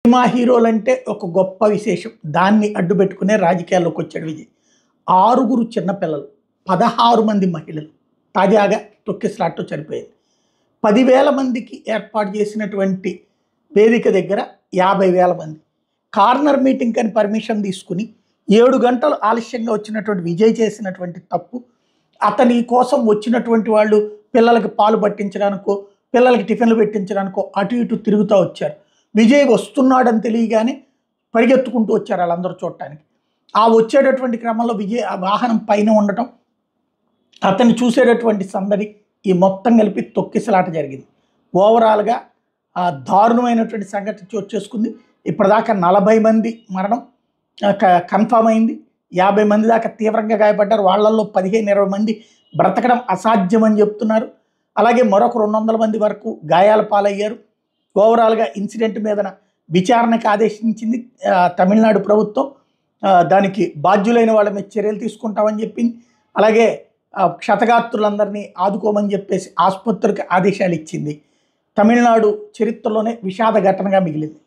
Cinema హీరోలంటే ఒక గొప్ప విశేషం. దాన్ని అడ్డుపెట్టుకునే రాజకీయాల్లోకి వచ్చాడు విజయ్. 6 చిన్నపిల్లలు, 16 మంది మహిళలు తాజాగా తొక్కిసలాటలో చనిపోయింది. 10,000 మందికి ఏర్పాటు చేసినటువంటి వేదిక దగ్గర 50,000 మంది. కార్నర్ మీటింగ్ అని పర్మిషన్ తీసుకుని 7 గంటలు ఆలస్యంగా వచ్చినటువంటి విజయ్ చేసినటువంటి తప్పు. అతని కోసం వచ్చినటువంటి వాళ్ళు పిల్లలకి పాలు పట్టించడానికో, పిల్లలకి టిఫిన్లు పెట్టించడానికో అటు ఇటు తిరుగుతూ వచ్చారు. విజయ్ వస్తున్నాడని తెలియగానే పరిగెత్తుకుంటూ వచ్చారు వాళ్ళందరూ చూడటానికి. ఆ వచ్చేటటువంటి క్రమంలో విజయ్ ఆ వాహనం పైన ఉండటం, అతన్ని చూసేటటువంటి సందడి, ఈ మొత్తం కలిపి తొక్కిసలాట జరిగింది. ఓవరాల్గా దారుణమైనటువంటి సంఘటన చోటు చేసుకుంది. ఇప్పటిదాకా 40 మంది మరణం కన్ఫామ్ అయింది. 50 మంది దాకా తీవ్రంగా గాయపడ్డారు. వాళ్ళల్లో 15-20 మంది బ్రతకడం అసాధ్యం అని చెప్తున్నారు. అలాగే మరొక 200 మంది వరకు గాయాల పాలయ్యారు. ఓవరాల్గా ఇన్సిడెంట్ మీద విచారణకు ఆదేశించింది తమిళనాడు ప్రభుత్వం. దానికి బాధ్యులైన వాళ్ళ మీద చర్యలు తీసుకుంటామని చెప్పింది. అలాగే క్షతగాత్రులందరినీ ఆదుకోమని చెప్పేసి ఆసుపత్రికి ఆదేశాలు ఇచ్చింది. తమిళనాడు చరిత్రలోనే విషాద ఘటనగా మిగిలింది.